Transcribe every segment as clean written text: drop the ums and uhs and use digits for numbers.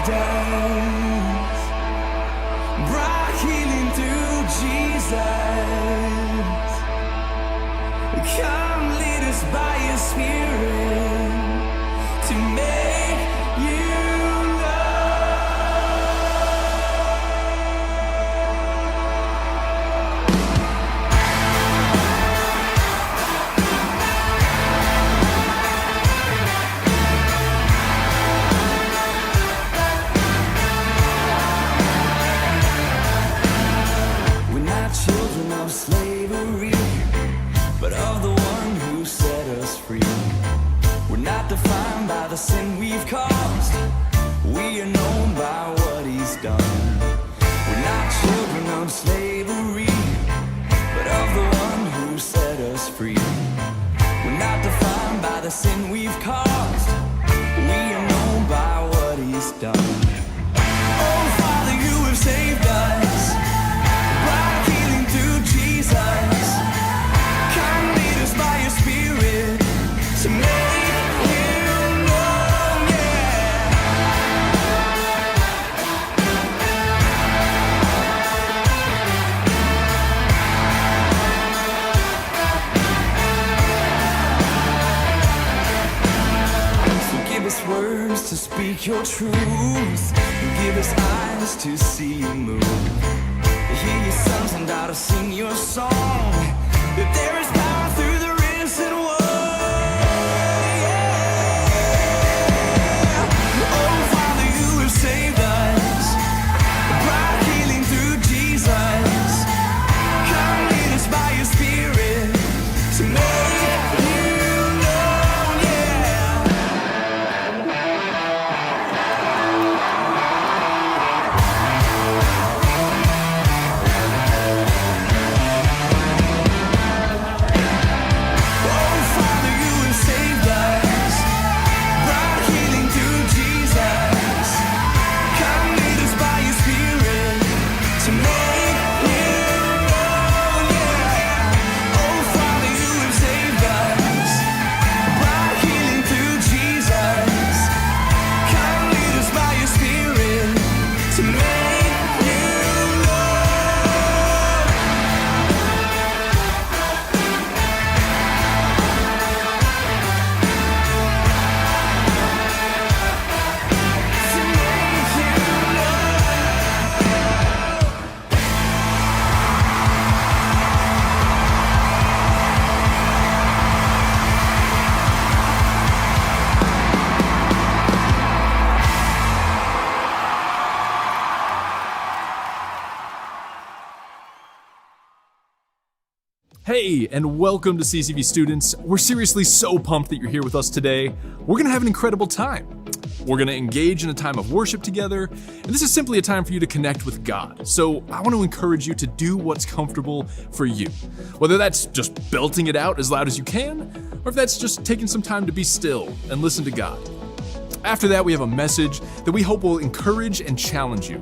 saved us. Brought healing through Jesus. Come lead us by your Spirit to make you children of slavery, but of the one who set us free. We're not defined by the sin we've caused. We are known by what he's done. We're not children of slavery, but of the one who set us free. We're not defined by the sin we've caused. We are known by what he's done. Oh, Father, you have saved us. Jesus, come lead us by your Spirit to make you known, yeah. So give us words to speak your truth, and give us eyes to see you move. Hear your sons and daughters sing your song, that there is power through the risen word, yeah. Oh, Father, you have saved us, brought healing through Jesus. Come lead us by your Spirit to make you known, yeah. Hey, and welcome to CCV students. We're seriously so pumped that you're here with us today. We're gonna have an incredible time. We're gonna engage in a time of worship together, and this is simply a time for you to connect with God. So I want to encourage you to do what's comfortable for you. Whether that's just belting it out as loud as you can, or if that's just taking some time to be still and listen to God. After that, we have a message that we hope will encourage and challenge you.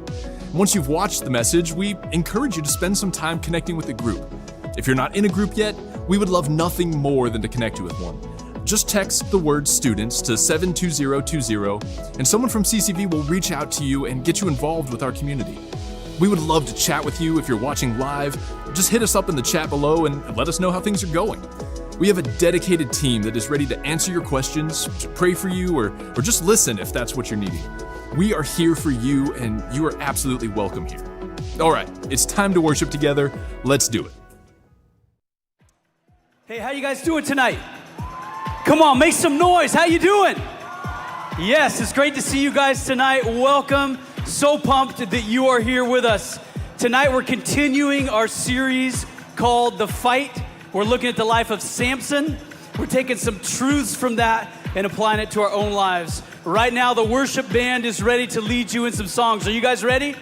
Once you've watched the message, we encourage you to spend some time connecting with a group. If you're not in a group yet, we would love nothing more than to connect you with one. Just text the word students to 72020 and someone from CCV will reach out to you and get you involved with our community. We would love to chat with you if you're watching live. Just hit us up in the chat below and let us know how things are going. We have a dedicated team that is ready to answer your questions, to pray for you, or just listen if that's what you're needing. We are here for you and you are absolutely welcome here. All right, it's time to worship together. Let's do it. Hey, how you guys doing tonight? Come on, make some noise. How you doing? Yes, it's great to see you guys tonight. Welcome. So pumped that you are here with us. Tonight we're continuing our series called The Fight. We're looking at the life of Samson. We're taking some truths from that and applying it to our own lives. Right now, the worship band is ready to lead you in some songs. Are you guys ready?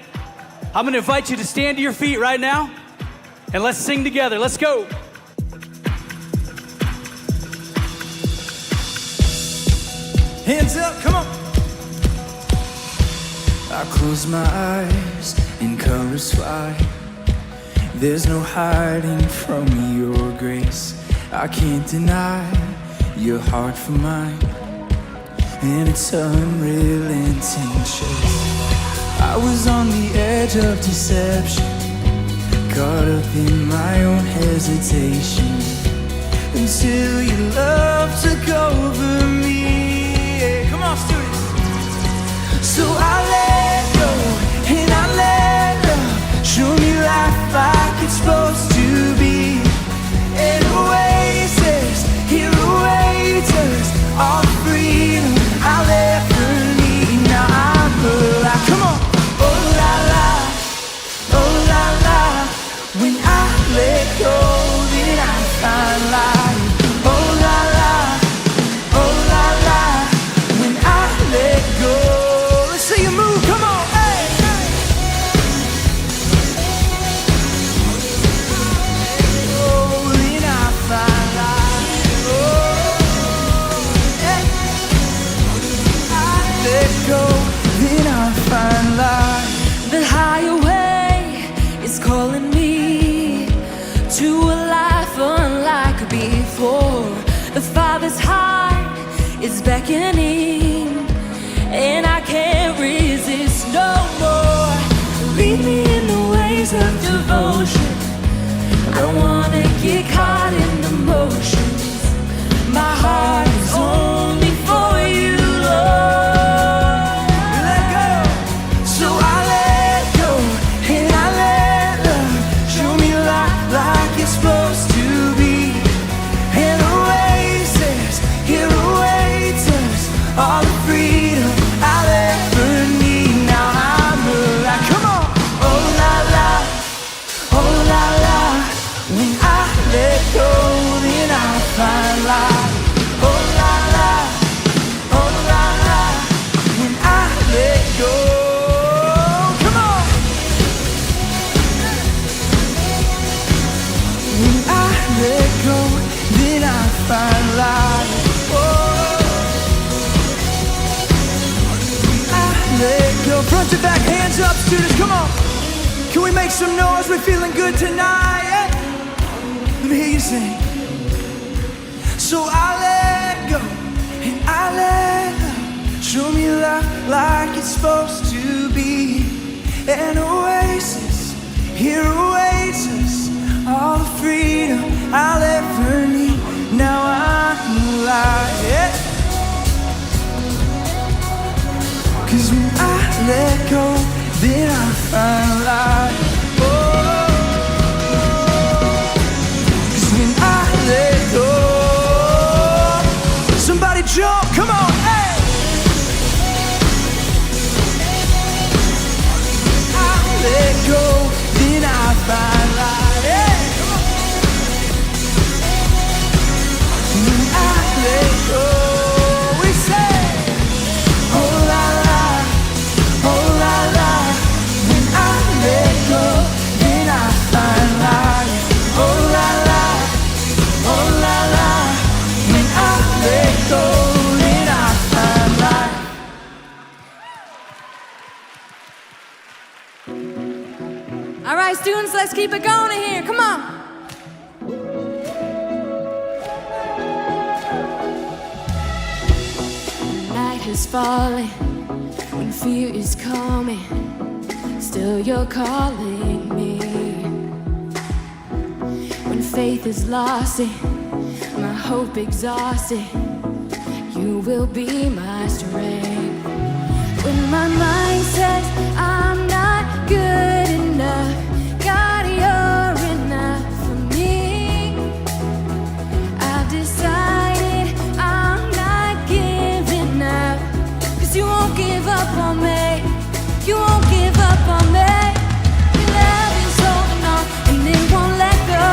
I'm gonna invite you to stand to your feet right now and let's sing together. Let's go. Hands up, come on. I close my eyes and colors fly. There's no hiding from your grace. I can't deny your heart for mine, and it's unrelenting chase. I was on the edge of deception, caught up in my own hesitation, until your love took over me. Come on, students. So I let go and I let love show me life like it's supposed to be. And oasis, here awaits us, all the freedom I'll ever need. Now I'm alive. Come on. Oh la la, oh la la. When I let go, then I find life. Oh la la, oh la la. When I let go, let's see you move. Come on, hey, hey. Oh, then I find life. Oh, hey. I let go, then I find life. The higher way is calling me to a life unlike before. The Father's heart is beckoning, and I can't resist no more. Lead me in the ways of devotion. I don't wanna get caught in the motions. My heart is only for you, Lord. Let go. So I let go and I let love show me life like it's supposed to be. And oasis, here awaits us, all the freedom I'll ever need. Now I'm alive. Come on. Oh la la, oh la la. When I let go, then I find life. Oh la la, oh la la. When I let go, come on. When I let go, then I find life. Oh, when I let go. Front to back, hands up, students, come on. Can we make some noise? We're feeling good tonight. Yeah? Let me hear you sing. So I let go and I let love show me life like it's supposed to be. An oasis, here awaits us, all the freedom I'll ever need. Now I'm alive, yeah. 'Cause when I let go, then I find life. Oh, 'cause when I let go, somebody jump, come on, hey. I let go, then I find life, hey. Come on. When I let go, we say, oh la la, oh la la. When I let go, then I find life. Oh la la, oh la la. When I let go, then I find life. All right, students, let's keep it going in here. Come on. Night is falling when fear is coming. Still, you're calling me. When faith is lost, my hope exhausted, you will be my strength. When my mind says I'm not good enough, God, you're enough for me. I've decided I'm not giving up, 'cause you won't give up on me. You won't give up on me. Your love is holding on and it won't let go.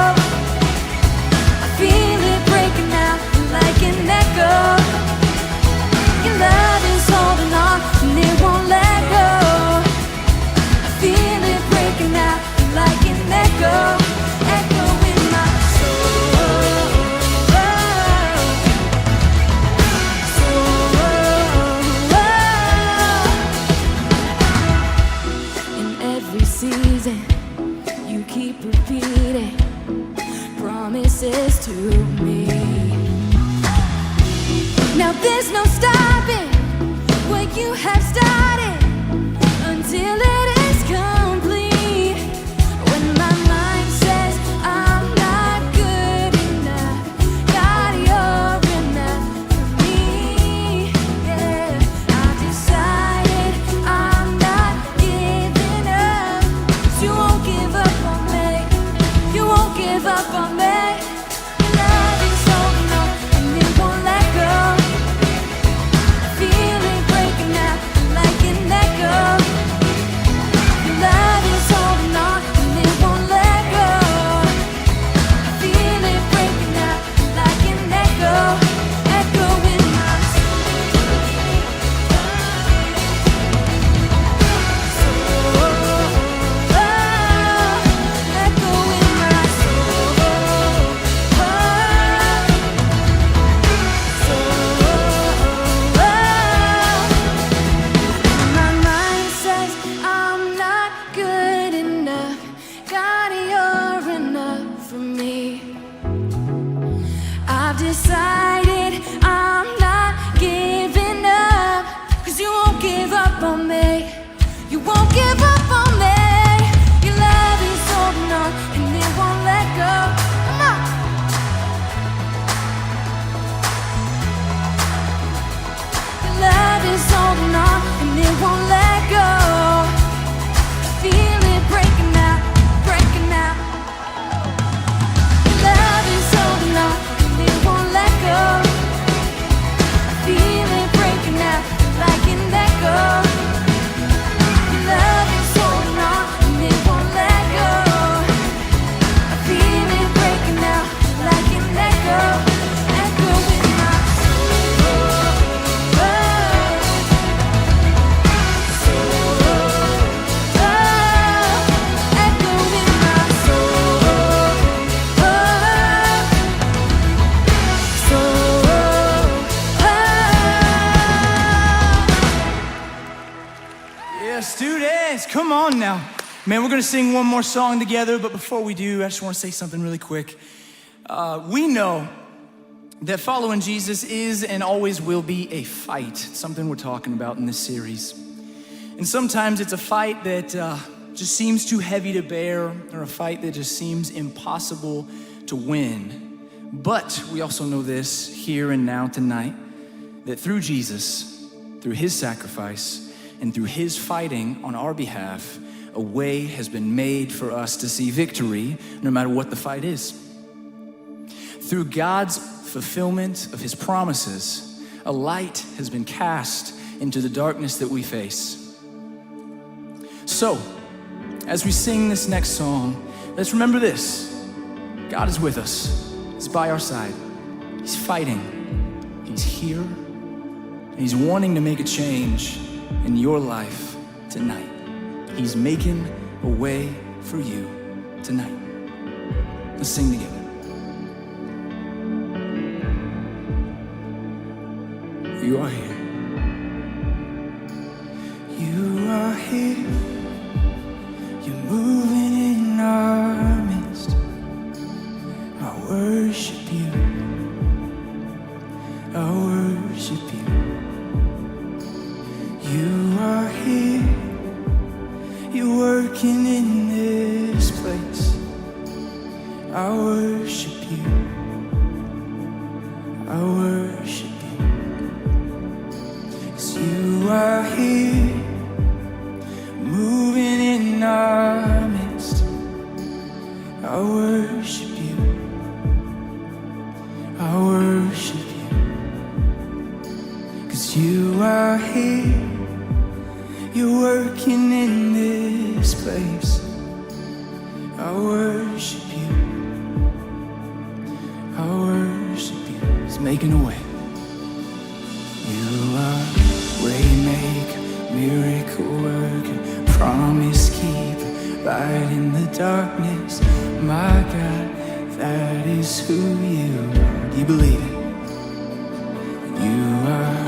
I feel it breaking out like an echo. Your love is holding on and it won't let go. I feel it breaking out like an echo, echo in my soul. In every season, you keep repeating promises to me. Now there's no stopping what you have started until students, come on now. Man, we're gonna sing one more song together, but before we do, I just wanna say something really quick. We know that following Jesus is and always will be a fight. It's something we're talking about in this series. And sometimes it's a fight that just seems too heavy to bear, or a fight that just seems impossible to win. But we also know this here and now tonight, that through Jesus, through his sacrifice, and through his fighting on our behalf, a way has been made for us to see victory no matter what the fight is. Through God's fulfillment of his promises, a light has been cast into the darkness that we face. So, as we sing this next song, let's remember this. God is with us. He's by our side. He's fighting. He's here. And he's wanting to make a change in your life tonight. He's making a way for you tonight. Let's sing together. You are here. You are here. You're moving in our midst. I worship you. I worship you. You are here. You're working in this place. I worship you. I worship you. 'Cause you are here, moving in our midst. I worship you. I worship you. 'Cause you are here. You're working in this place. I worship you. I worship you. He's making a way. You are waymaker, miracle worker, promise keeper, light in the darkness. My God, that is who you are. Do you believe it? You are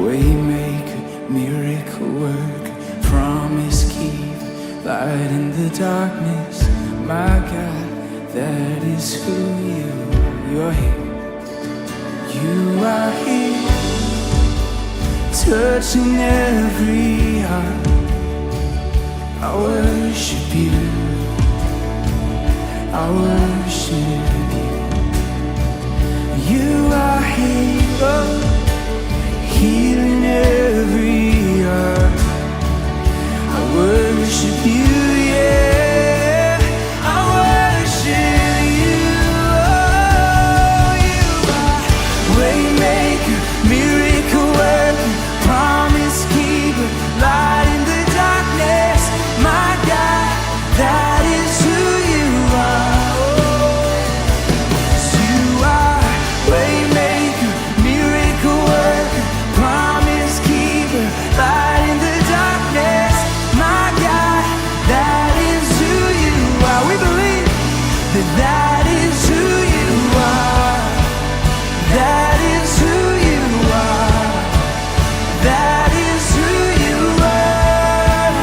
waymaker, miracle worker, promise keep, light in the darkness. My God, that is who you are. You're here. You are here, touching every heart. I worship you. I worship you. You are here, healing every heart. I worship you, yeah. I worship you. Oh, you are waymaker, miracle worker, promise keeper, light in the darkness. My God, that is who you are. Oh, you are waymaker, miracle worker, promise keeper, light in the darkness. My God, that is who you are. We believe that that is who you are. That is who you are. That is who you are.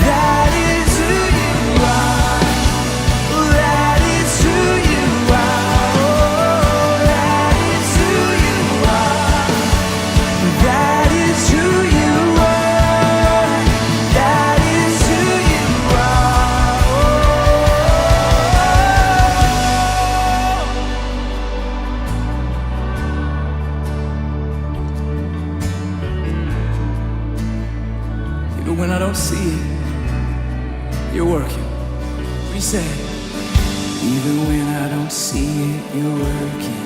That is who you are. That is who you are. Oh, that is who you are. That is who you are. That is who you are. Even when I don't see it, you're working. We say, even when I don't see it, you're working.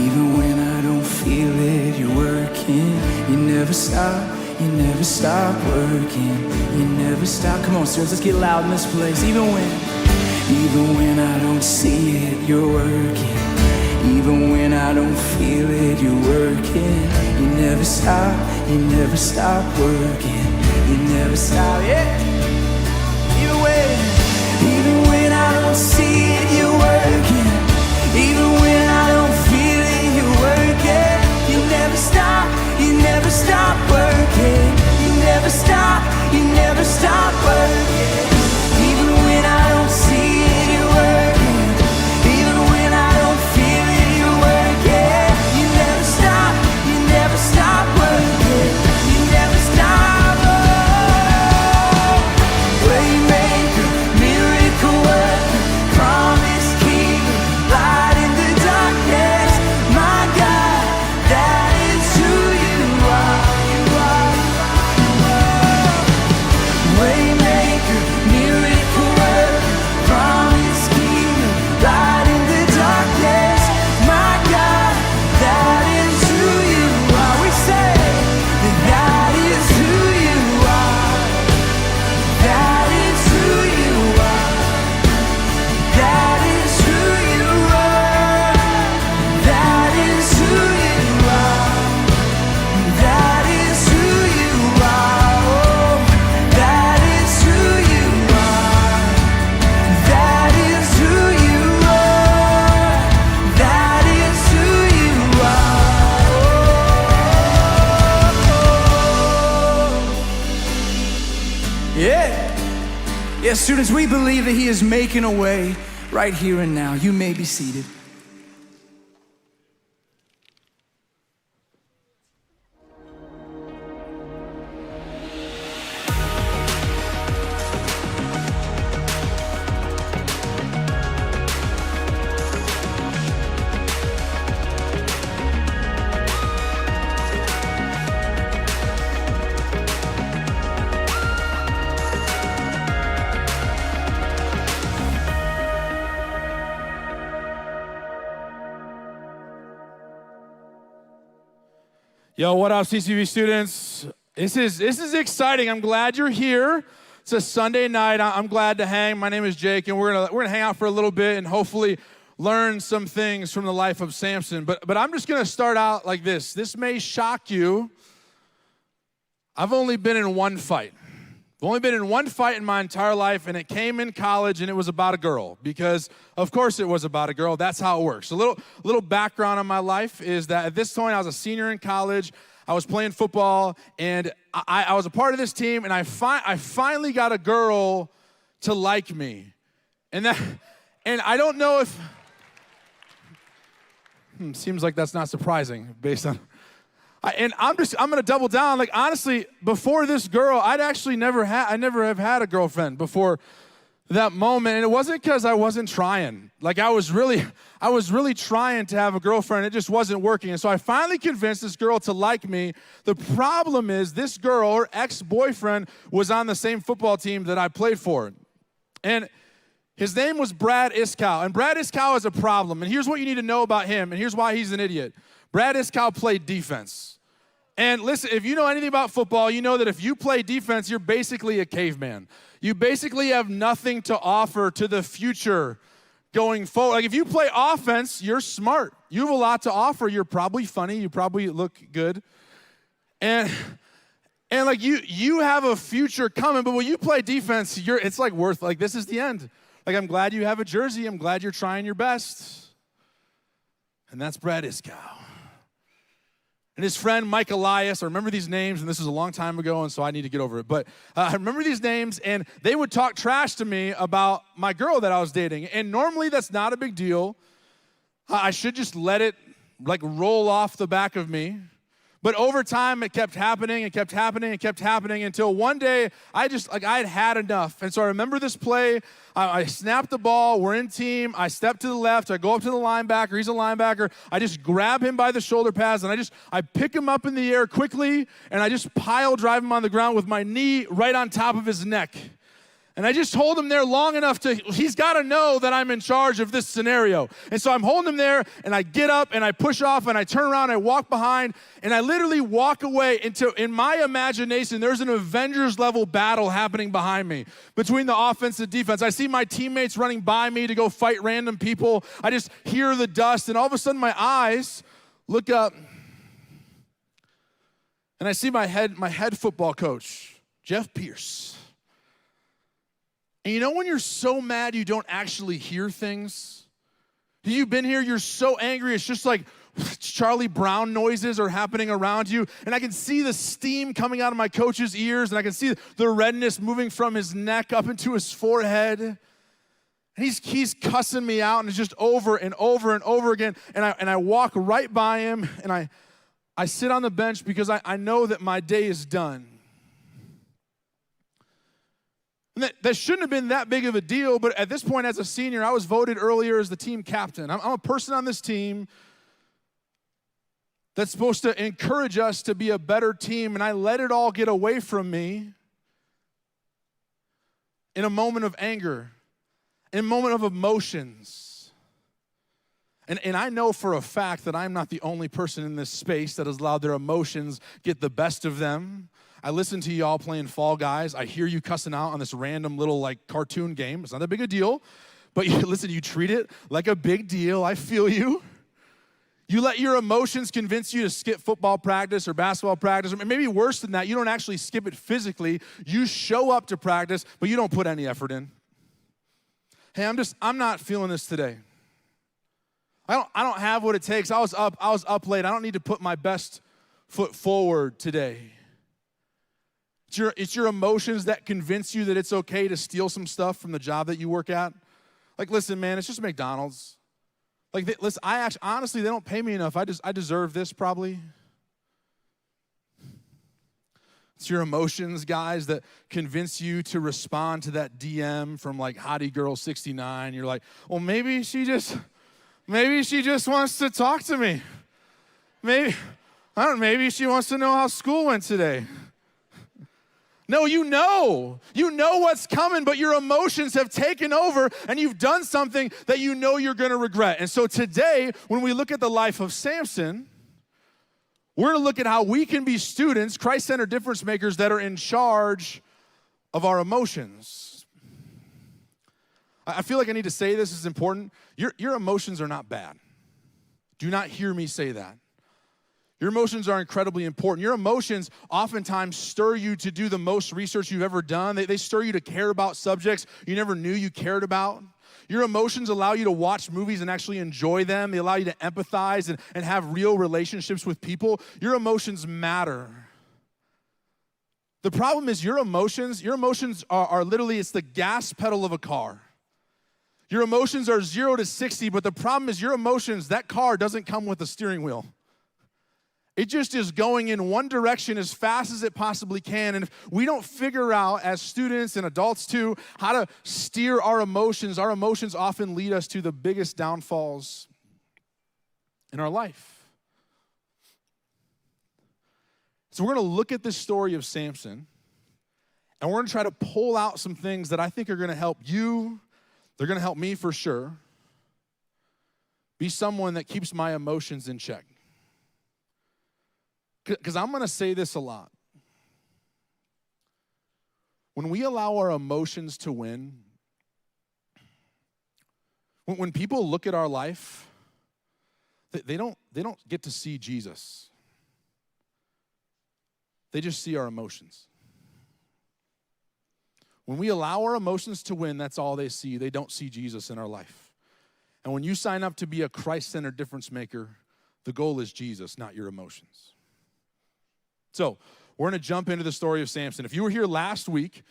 Even when I don't feel it, you're working. You never stop, you never stop working. You never stop. Come on, students, let's get loud in this place. Even when I don't see it, you're working. Even when I don't feel it, you're working. You never stop, you never stop working. You never stop, yeah. Even when I don't see it, you're working. Even when I don't feel it, you're working. You never stop working. You never stop, you never stop Yes, students, we believe that he is making a way right here and now. You may be seated. Yo, what up, CCV students? This is exciting. I'm glad you're here. It's a Sunday night. I'm glad to hang. My name is Jake, and we're gonna hang out for a little bit and hopefully learn some things from the life of Samson. But I'm just gonna start out like this. This may shock you. I've only been in one fight. I've only been in one fight in my entire life, and it came in college, and it was about a girl, because of course it was about a girl. That's how it works. A little background on my life is that at this point I was a senior in college. I was playing football, and I was a part of this team, and I finally got a girl to like me, and I don't know if seems like that's not surprising based on. And I'm gonna double down. Like, honestly, before this girl, I never have had a girlfriend before that moment. And it wasn't because I wasn't trying. Like, I was really trying to have a girlfriend. It just wasn't working. And so I finally convinced this girl to like me. The problem is this girl, her ex-boyfriend, was on the same football team that I played for. And his name was Brad Iskow. And Brad Iskow is a problem. And here's what you need to know about him. And here's why he's an idiot. Brad Iskow played defense. And listen, if you know anything about football, you know that if you play defense, you're basically a caveman. You basically have nothing to offer to the future going forward. Like, if you play offense, you're smart. You have a lot to offer. You're probably funny. You probably look good. And like, you have a future coming, but when you play defense, it's like this is the end. Like, I'm glad you have a jersey. I'm glad you're trying your best. And that's Brad Iskow. And his friend, Mike Elias, I remember these names, and this was a long time ago, and so I need to get over it. But I remember these names, and they would talk trash to me about my girl that I was dating. And normally that's not a big deal. I should just let it, like, roll off the back of me. But over time, it kept happening and kept happening and kept happening until one day, I had enough. And so I remember this play. I snapped the ball. We're in team. I step to the left. I go up to the linebacker. He's a linebacker. I just grab him by the shoulder pads, and I pick him up in the air quickly, and I just pile drive him on the ground with my knee right on top of his neck. And I just hold him there long enough he's got to know that I'm in charge of this scenario. And so I'm holding him there, and I get up, and I push off, and I turn around, and I walk behind, and I literally walk away until, in my imagination, there's an Avengers-level battle happening behind me between the offense and defense. I see my teammates running by me to go fight random people. I just hear the dust, and all of a sudden my eyes look up, and I see my head football coach, Jeff Pierce. And you know when you're so mad you don't actually hear things? You've been here, you're so angry, it's just like Charlie Brown noises are happening around you. And I can see the steam coming out of my coach's ears, and I can see the redness moving from his neck up into his forehead. And he's cussing me out, and it's just over and over and over again. And I walk right by him, and I sit on the bench because I know that my day is done. And that shouldn't have been that big of a deal, but at this point as a senior, I was voted earlier as the team captain. I'm a person on this team that's supposed to encourage us to be a better team, and I let it all get away from me in a moment of anger, in a moment of emotions. And I know for a fact that I'm not the only person in this space that has allowed their emotions get the best of them. I listen to y'all playing Fall Guys. I hear you cussing out on this random little, like, cartoon game. It's not that big a deal, but you treat it like a big deal. I feel you. You let your emotions convince you to skip football practice or basketball practice, or maybe worse than that, you don't actually skip it physically. You show up to practice, but you don't put any effort in. Hey, I'm not feeling this today. I don't have what it takes. I was up late. I don't need to put my best foot forward today. It's your emotions that convince you that it's okay to steal some stuff from the job that you work at. Like, listen, man, it's just McDonald's. Like, listen, honestly, they don't pay me enough. I deserve this probably. It's your emotions, guys, that convince you to respond to that DM from like Hottie Girl 69. You're like, well, maybe she just wants to talk to me. Maybe she wants to know how school went today. No, you know what's coming, but your emotions have taken over and you've done something that you know you're gonna regret. And so today, when we look at the life of Samson, we're gonna look at how we can be students, Christ-centered difference makers that are in charge of our emotions. I feel like I need to say this is important. Your emotions are not bad. Do not hear me say that. Your emotions are incredibly important. Your emotions oftentimes stir you to do the most research you've ever done. They stir you to care about subjects you never knew you cared about. Your emotions allow you to watch movies and actually enjoy them. They allow you to empathize and have real relationships with people. Your emotions matter. The problem is your emotions are literally, it's the gas pedal of a car. Your emotions are 0 to 60, but the problem is your emotions, that car doesn't come with a steering wheel. It just is going in one direction as fast as it possibly can. And if we don't figure out, as students and adults too, how to steer our emotions often lead us to the biggest downfalls in our life. So we're going to look at this story of Samson, and we're going to try to pull out some things that I think are going to help you. They're going to help me for sure. Be someone that keeps my emotions in check. Because I'm going to say this a lot. When we allow our emotions to win, when people look at our life, they don't get to see Jesus. They just see our emotions. When we allow our emotions to win, that's all they see. They don't see Jesus in our life. And when you sign up to be a Christ-centered difference maker, the goal is Jesus, not your emotions. So we're going to jump into the story of Samson. If you were here last week,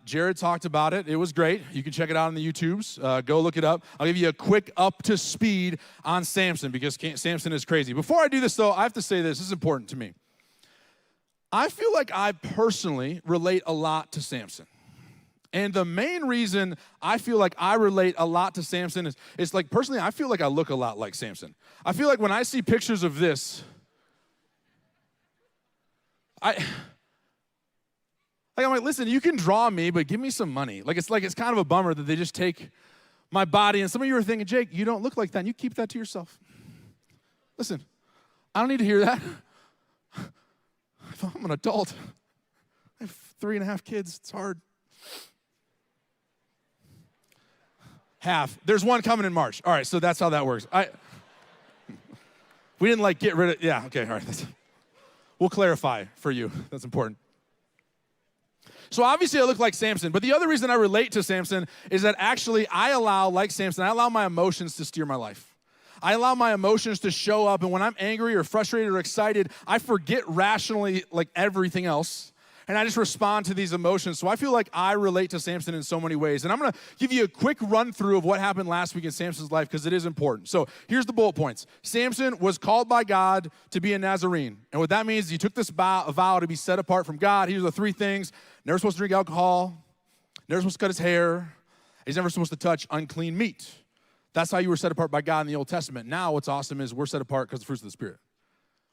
Jared talked about it. It was great. You can check it out on the YouTubes. Go look it up. I'll give you a quick up to speed on Samson because Samson is crazy. Before I do this, though, I have to say this. This is important to me. I feel like I personally relate a lot to Samson. And the main reason I feel like I relate a lot to Samson is like, personally, I feel like I look a lot like Samson. I feel like when I see pictures of this, I'm like, listen, you can draw me, but give me some money. It's kind of a bummer that they just take my body. And some of you are thinking, Jake, you don't look like that. And you keep that to yourself. Listen, I don't need to hear that. I'm an adult. I have 3.5 kids. It's hard. Half. There's one coming in March. All right, so that's how that works. We didn't get rid of, yeah, okay, all right. We'll clarify for you. That's important. So obviously I look like Samson, but the other reason I relate to Samson is that actually I allow my emotions to steer my life. I allow my emotions to show up, and when I'm angry or frustrated or excited, I forget rationally like everything else, and I just respond to these emotions. So I feel like I relate to Samson in so many ways. And I'm going to give you a quick run through of what happened last week in Samson's life because it is important. So here's the bullet points. Samson was called by God to be a Nazarene. And what that means is he took this vow to be set apart from God. Here's the 3 things. Never supposed to drink alcohol. Never supposed to cut his hair. He's never supposed to touch unclean meat. That's how you were set apart by God in the Old Testament. Now what's awesome is we're set apart because of the fruits of the Spirit.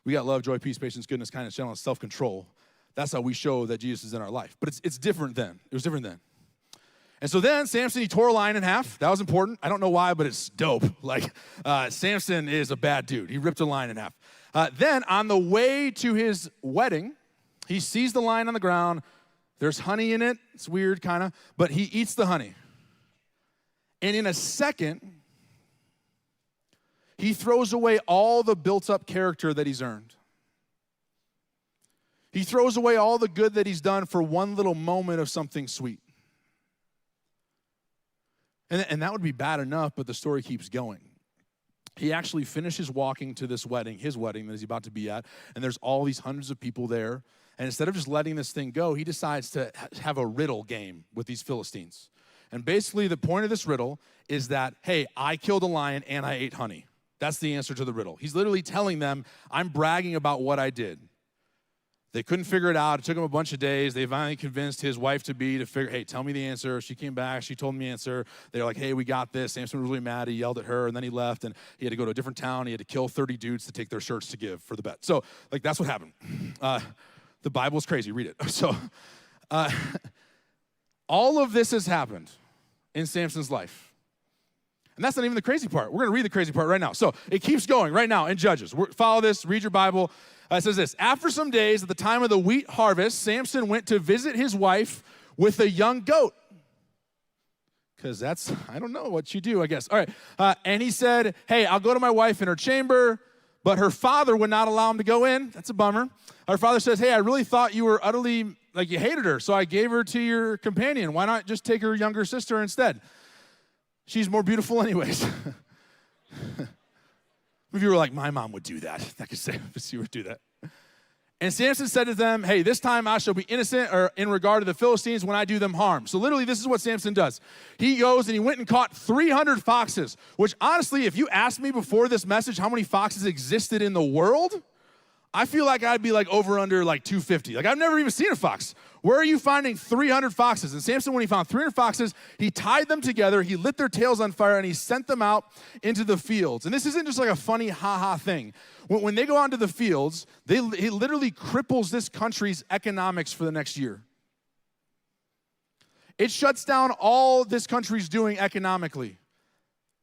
We got love, joy, peace, patience, goodness, kindness, gentleness, self-control. That's how we show that Jesus is in our life. But it's different then. It was different then. And so then Samson, he tore a lion in half. That was important. I don't know why, but it's dope. Samson is a bad dude. He ripped a lion in half. Then on the way to his wedding, he sees the lion on the ground. There's honey in it. It's weird, kind of. But he eats the honey. And in a second, he throws away all the built-up character that he's earned. He throws away all the good that he's done for one little moment of something sweet. And that would be bad enough, but the story keeps going. He actually finishes walking to this wedding, his wedding that he's about to be at, and there's all these hundreds of people there. And instead of just letting this thing go, he decides to have a riddle game with these Philistines. And basically the point of this riddle is that, hey, I killed a lion and I ate honey. That's the answer to the riddle. He's literally telling them, I'm bragging about what I did. They couldn't figure it out. It took him a bunch of days. They finally convinced his wife-to-be to figure, hey, tell me the answer. She came back. She told me the answer. They were like, hey, we got this. Samson was really mad. He yelled at her, and then he left, and he had to go to a different town. He had to kill 30 dudes to take their shirts to give for the bet. So, like, that's what happened. The Bible's crazy. Read it. So, all of this has happened in Samson's life. And that's not even the crazy part. We're going to read the crazy part right now. So it keeps going right now in Judges. Follow this, read your Bible. It says this, after some days at the time of the wheat harvest, Samson went to visit his wife with a young goat. Because that's, I don't know what you do, I guess. All right. And he said, hey, I'll go to my wife in her chamber. But her father would not allow him to go in. That's a bummer. Her father says, hey, I really thought you were utterly, like you hated her. So I gave her to your companion. Why not just take her younger sister instead? She's more beautiful anyways. If you were like, my mom would do that. I could say if she would do that. And Samson said to them, hey, this time I shall be innocent or in regard to the Philistines when I do them harm. So literally this is what Samson does. He goes and he went and caught 300 foxes, which honestly, if you asked me before this message how many foxes existed in the world, I feel like I'd be like over under like 250. Like I've never even seen a fox. Where are you finding 300 foxes? And Samson, when he found 300 foxes, he tied them together, he lit their tails on fire, and he sent them out into the fields. And this isn't just like a funny ha-ha thing. When they go out into the fields, he literally cripples this country's economics for the next year. It shuts down all this country's doing economically.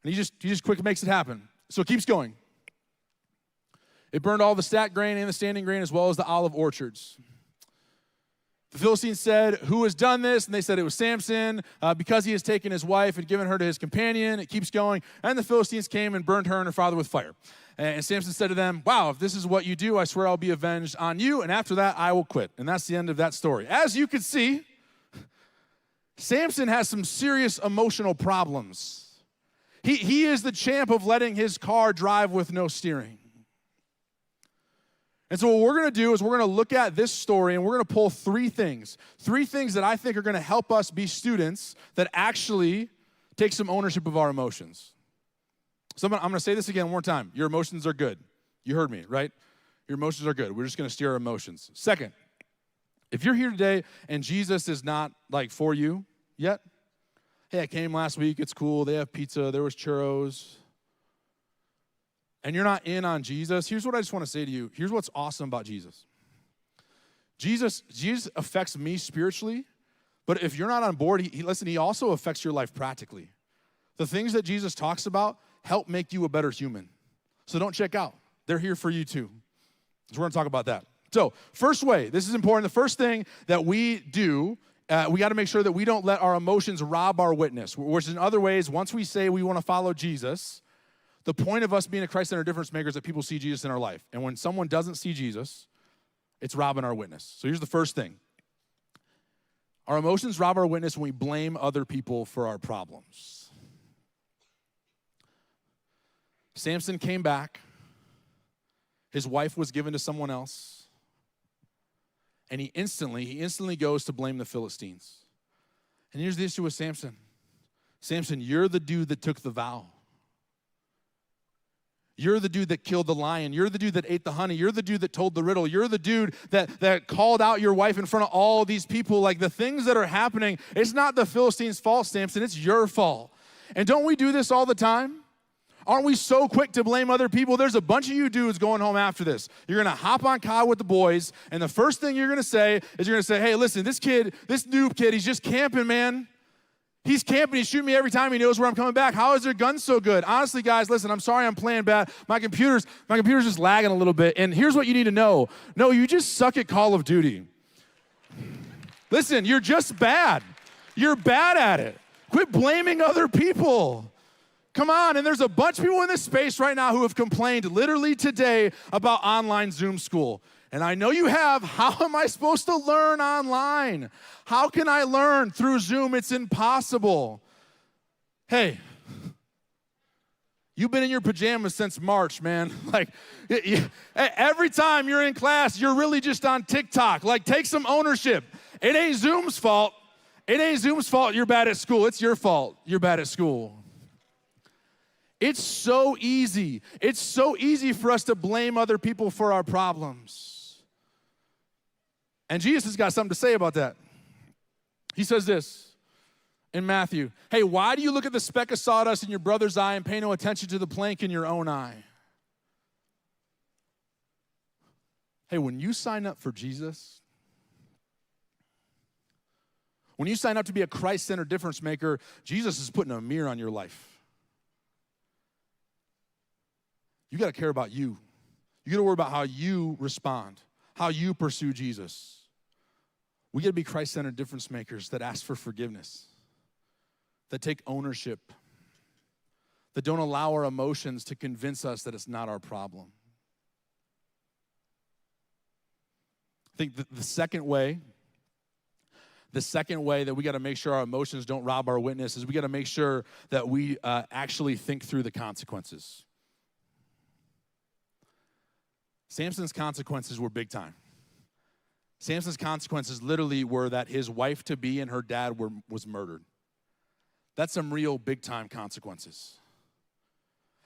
And he just quick makes it happen. So it keeps going. It burned all the stacked grain and the standing grain as well as the olive orchards. The Philistines said, who has done this? And they said it was Samson because he has taken his wife and given her to his companion. It keeps going. And the Philistines came and burned her and her father with fire. And Samson said to them, wow, if this is what you do, I swear I'll be avenged on you. And after that, I will quit. And that's the end of that story. As you can see, Samson has some serious emotional problems. He is the champ of letting his car drive with no steering. And so what we're going to do is we're going to look at this story and we're going to pull three things that I think are going to help us be students that actually take some ownership of our emotions. So I'm going to say this again one more time. Your emotions are good. You heard me, right? Your emotions are good. We're just going to steer our emotions. Second, if you're here today and Jesus is not like for you yet, hey, I came last week. It's cool. They have pizza. There was churros. And you're not in on Jesus, here's what I just want to say to you. Here's what's awesome about Jesus. Jesus affects me spiritually, but if you're not on board, he also affects your life practically. The things that Jesus talks about help make you a better human. So don't check out. They're here for you too. So we're going to talk about that. So first way, this is important. The first thing that we do, we got to make sure that we don't let our emotions rob our witness, which in other ways, once we say we want to follow Jesus, the point of us being a Christ-centered difference maker is that people see Jesus in our life. And when someone doesn't see Jesus, it's robbing our witness. So here's the first thing. Our emotions rob our witness when we blame other people for our problems. Samson came back. His wife was given to someone else. And he instantly goes to blame the Philistines. And here's the issue with Samson. Samson, you're the dude that took the vow. You're the dude that killed the lion. You're the dude that ate the honey. You're the dude that told the riddle. You're the dude that called out your wife in front of all these people. Like the things that are happening, it's not the Philistines' fault, Samson. It's your fault. And don't we do this all the time? Aren't we so quick to blame other people? There's a bunch of you dudes going home after this. You're going to hop on COD with the boys, and the first thing you're going to say is you're going to say, hey, listen, this noob kid, he's just camping, man. He's camping. He's shooting me every time. He knows where I'm coming back. How is their gun so good? Honestly, guys, listen, I'm sorry I'm playing bad. My computer's just lagging a little bit. And here's what you need to know. No, you just suck at Call of Duty. Listen, you're just bad. You're bad at it. Quit blaming other people. Come on. And there's a bunch of people in this space right now who have complained literally today about online Zoom school. And I know you have. How am I supposed to learn online? How can I learn through Zoom? It's impossible. Hey, You've been in your pajamas since March, man. Like, every time you're in class, you're really just on TikTok. Like, take some ownership. It ain't Zoom's fault. It ain't Zoom's fault you're bad at school. It's your fault you're bad at school. It's so easy. It's so easy for us to blame other people for our problems. And Jesus has got something to say about that. He says this in Matthew. Hey, why do you look at the speck of sawdust in your brother's eye and pay no attention to the plank in your own eye? Hey, when you sign up for Jesus, when you sign up to be a Christ-centered difference maker, Jesus is putting a mirror on your life. You got to care about you. You got to worry about how you respond, how you pursue Jesus. We got to be Christ-centered difference makers that ask for forgiveness, that take ownership, that don't allow our emotions to convince us that it's not our problem. I think the second way that we got to make sure our emotions don't rob our witness is we got to make sure that we actually think through the consequences. Samson's consequences were big time. Samson's consequences literally were that his wife-to-be and her dad was murdered. That's some real big-time consequences.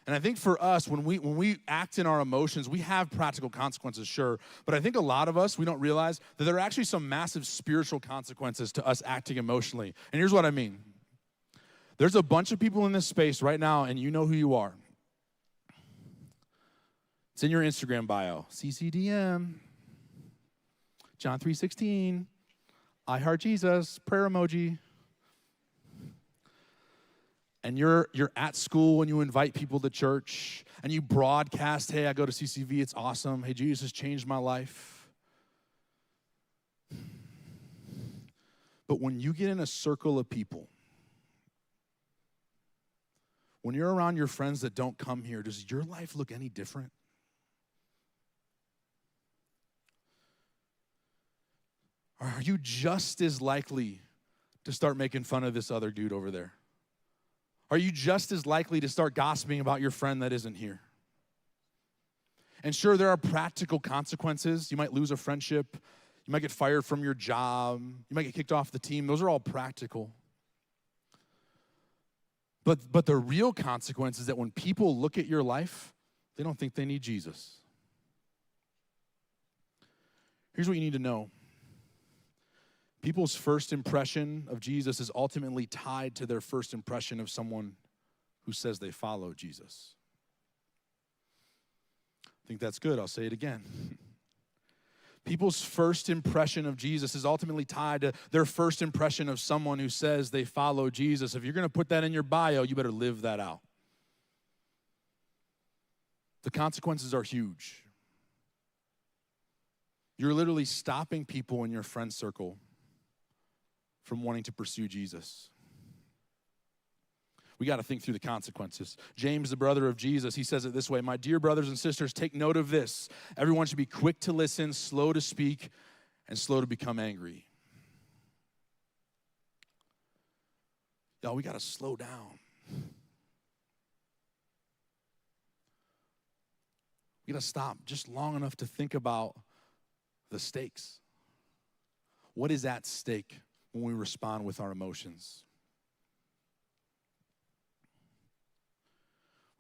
And I think for us, when we act in our emotions, we have practical consequences, sure. But I think a lot of us, we don't realize that there are actually some massive spiritual consequences to us acting emotionally. And here's what I mean. There's a bunch of people in this space right now, and you know who you are. It's in your Instagram bio. CCDM, John 3:16, I heart Jesus, prayer emoji. And you're at school and you invite people to church and you broadcast, hey, I go to CCV, it's awesome. Hey, Jesus has changed my life. But when you get in a circle of people, when you're around your friends that don't come here, does your life look any different? Or are you just as likely to start making fun of this other dude over there? Are you just as likely to start gossiping about your friend that isn't here? And sure, there are practical consequences. You might lose a friendship. You might get fired from your job. You might get kicked off the team. Those are all practical. But the real consequence is that when people look at your life, they don't think they need Jesus. Here's what you need to know. People's first impression of Jesus is ultimately tied to their first impression of someone who says they follow Jesus. I think that's good. I'll say it again. People's first impression of Jesus is ultimately tied to their first impression of someone who says they follow Jesus. If you're going to put that in your bio, you better live that out. The consequences are huge. You're literally stopping people in your friend circle from wanting to pursue Jesus. We got to think through the consequences. James, the brother of Jesus, he says it this way: my dear brothers and sisters, take note of this. Everyone should be quick to listen, slow to speak, and slow to become angry. Y'all, we got to slow down. We got to stop just long enough to think about the stakes. What is at stake when we respond with our emotions?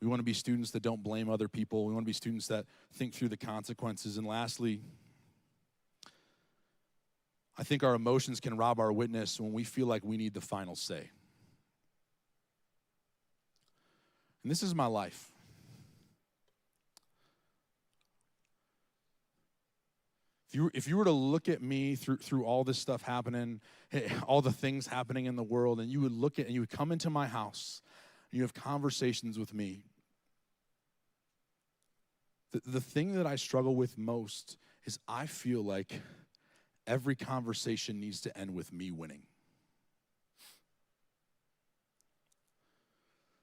We want to be students that don't blame other people. We want to be students that think through the consequences. And lastly, I think our emotions can rob our witness when we feel like we need the final say. And this is my life. If you were to look at me through all this stuff happening, all the things happening in the world, and you would look at and you would come into my house and you have conversations with me, the thing that I struggle with most is I feel like every conversation needs to end with me winning.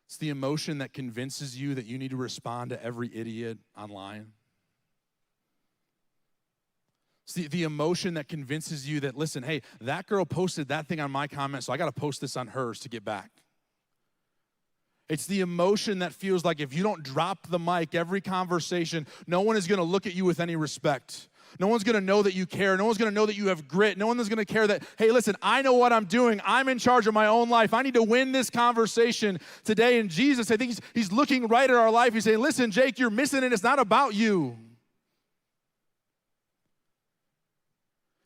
It's the emotion that convinces you that you need to respond to every idiot online. It's the emotion that convinces you that, listen, hey, that girl posted that thing on my comment, so I got to post this on hers to get back. It's the emotion that feels like if you don't drop the mic every conversation, no one is going to look at you with any respect. No one's going to know that you care. No one's going to know that you have grit. No one's going to care that, hey, listen, I know what I'm doing. I'm in charge of my own life. I need to win this conversation today. And Jesus, I think he's looking right at our life. He's saying, listen, Jake, you're missing it. It's not about you.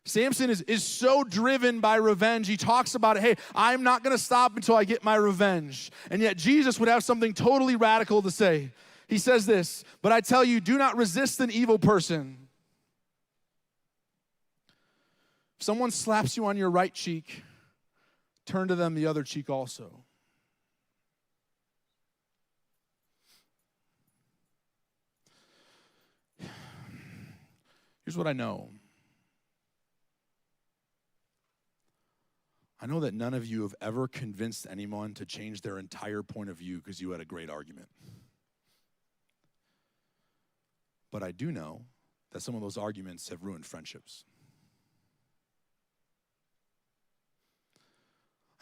Samson is so driven by revenge. He talks about it. Hey, I'm not going to stop until I get my revenge. And yet Jesus would have something totally radical to say. He says this, but I tell you, do not resist an evil person. If someone slaps you on your right cheek, turn to them the other cheek also. Here's what I know. I know that none of you have ever convinced anyone to change their entire point of view because you had a great argument. But I do know that some of those arguments have ruined friendships.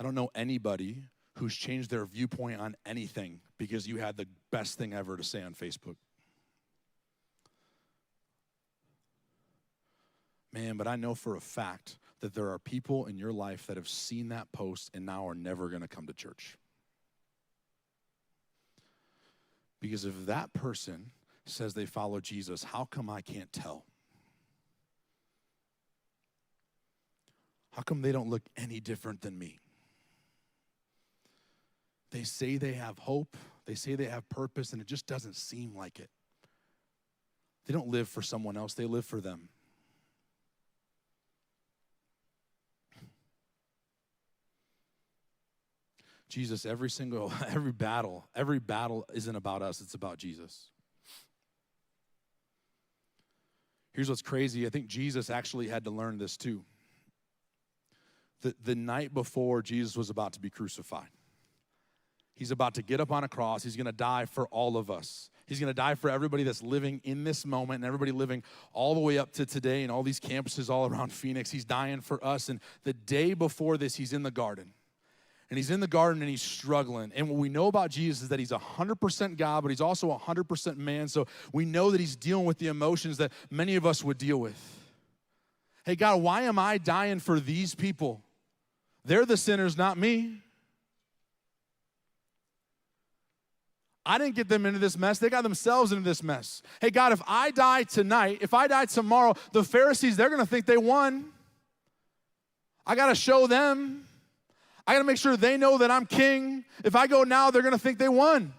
I don't know anybody who's changed their viewpoint on anything because you had the best thing ever to say on Facebook. Man, but I know for a fact that there are people in your life that have seen that post and now are never going to come to church. Because if that person says they follow Jesus, how come I can't tell? How come they don't look any different than me? They say they have hope, they say they have purpose, and it just doesn't seem like it. They don't live for someone else, they live for them. Jesus, every battle isn't about us, it's about Jesus. Here's what's crazy. I think Jesus actually had to learn this too. The night before Jesus was about to be crucified, he's about to get up on a cross. He's going to die for all of us. He's going to die for everybody that's living in this moment and everybody living all the way up to today and all these campuses all around Phoenix. He's dying for us. And the day before this, he's in the garden. And he's in the garden and he's struggling. And what we know about Jesus is that he's 100% God, but he's also 100% man. So we know that he's dealing with the emotions that many of us would deal with. Hey, God, why am I dying for these people? They're the sinners, not me. I didn't get them into this mess. They got themselves into this mess. Hey, God, if I die tonight, if I die tomorrow, the Pharisees, they're going to think they won. I got to show them. I got to make sure they know that I'm king. If I go now, they're going to think they won.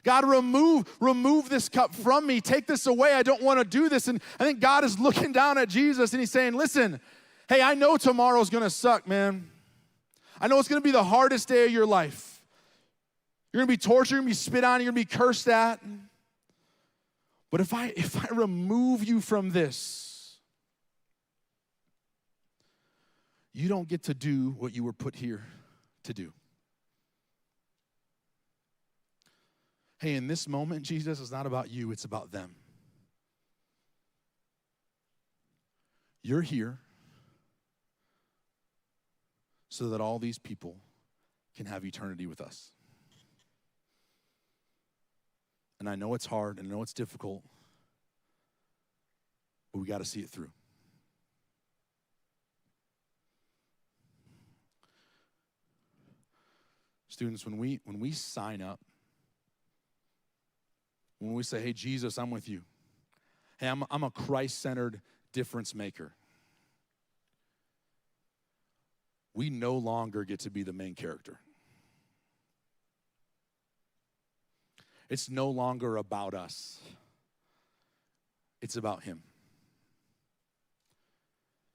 God, remove this cup from me. Take this away. I don't want to do this. And I think God is looking down at Jesus and he's saying, listen, hey, I know tomorrow's going to suck, man. I know it's going to be the hardest day of your life. You're going to be tortured, you're going to be spit on, you're going to be cursed at. But if I remove you from this, you don't get to do what you were put here to do. Hey, in this moment, Jesus, it's not about you, it's about them. You're here so that all these people can have eternity with us. And I know it's hard, and I know it's difficult, but we got to see it through. Students, when we sign up, when we say, hey, Jesus, I'm with you. Hey, I'm a Christ-centered difference maker. We no longer get to be the main character. It's no longer about us. It's about him.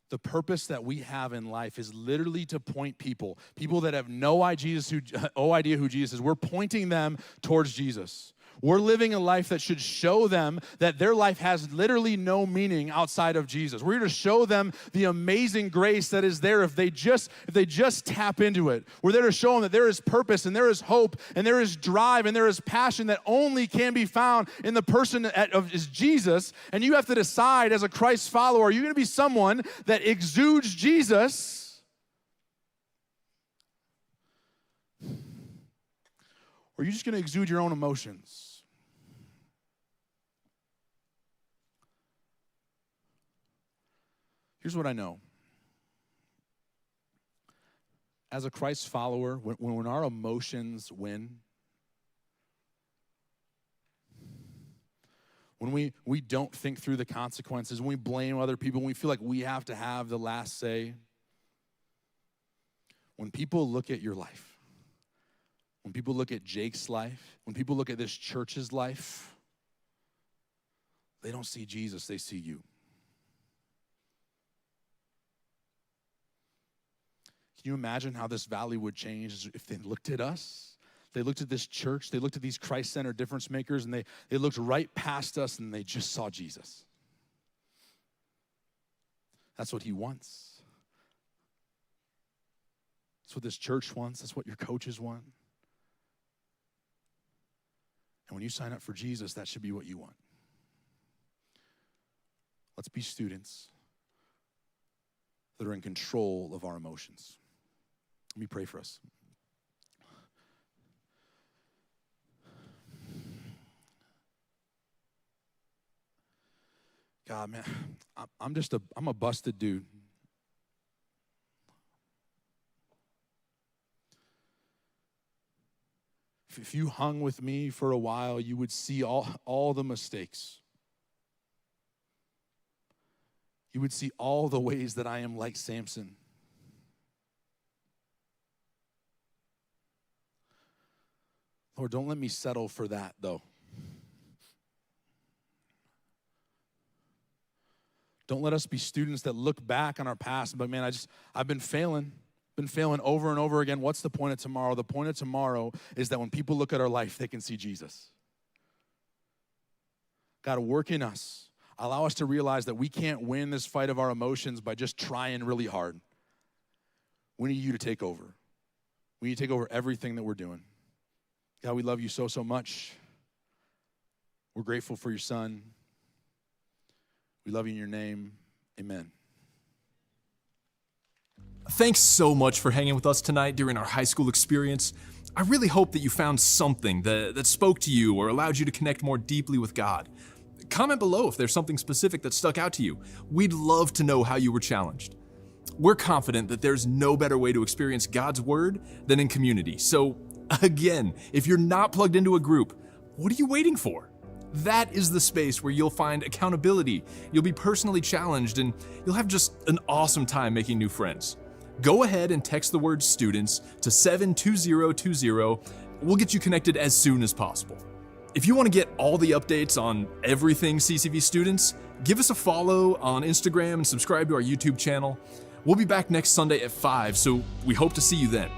The purpose that we have in life is literally to point people that have no idea who Jesus is. We're pointing them towards Jesus. We're living a life that should show them that their life has literally no meaning outside of Jesus. We're here to show them the amazing grace that is there if they just tap into it. We're there to show them that there is purpose and there is hope and there is drive and there is passion that only can be found in the person of Jesus. And you have to decide as a Christ follower, are you going to be someone that exudes Jesus? Or are you just going to exude your own emotions? Here's what I know. As a Christ follower, when our emotions win, when we don't think through the consequences, when we blame other people, when we feel like we have to have the last say, when people look at your life, when people look at Jake's life, when people look at this church's life, they don't see Jesus, they see you. Can you imagine how this valley would change if they looked at us? They looked at this church, they looked at these Christ-centered difference makers, and they looked right past us and they just saw Jesus. That's what he wants. That's what this church wants. That's what your coaches want. And when you sign up for Jesus, that should be what you want. Let's be students that are in control of our emotions. Let me pray for us. God, man, I'm a busted dude. If you hung with me for a while, you would see all the mistakes. You would see all the ways that I am like Samson. Lord, don't let me settle for that, though. Don't let us be students that look back on our past, but man, I've been failing over and over again. What's the point of tomorrow? The point of tomorrow is that when people look at our life, they can see Jesus. God, work in us. Allow us to realize that we can't win this fight of our emotions by just trying really hard. We need you to take over. We need to take over everything that we're doing. God, we love you so, so much. We're grateful for your son. We love you in your name. Amen. Thanks so much for hanging with us tonight during our high school experience. I really hope that you found something that spoke to you or allowed you to connect more deeply with God. Comment below if there's something specific that stuck out to you. We'd love to know how you were challenged. We're confident that there's no better way to experience God's word than in community. So again, if you're not plugged into a group, what are you waiting for? That is the space where you'll find accountability, you'll be personally challenged, and you'll have just an awesome time making new friends. Go ahead and text the word students to 72020. We'll get you connected as soon as possible. If you want to get all the updates on everything CCV students, give us a follow on Instagram and subscribe to our YouTube channel. We'll be back next Sunday at 5, so we hope to see you then.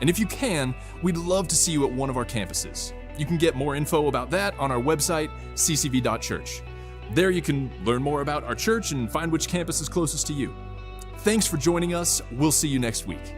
And if you can, we'd love to see you at one of our campuses. You can get more info about that on our website, ccv.church. There you can learn more about our church and find which campus is closest to you. Thanks for joining us. We'll see you next week.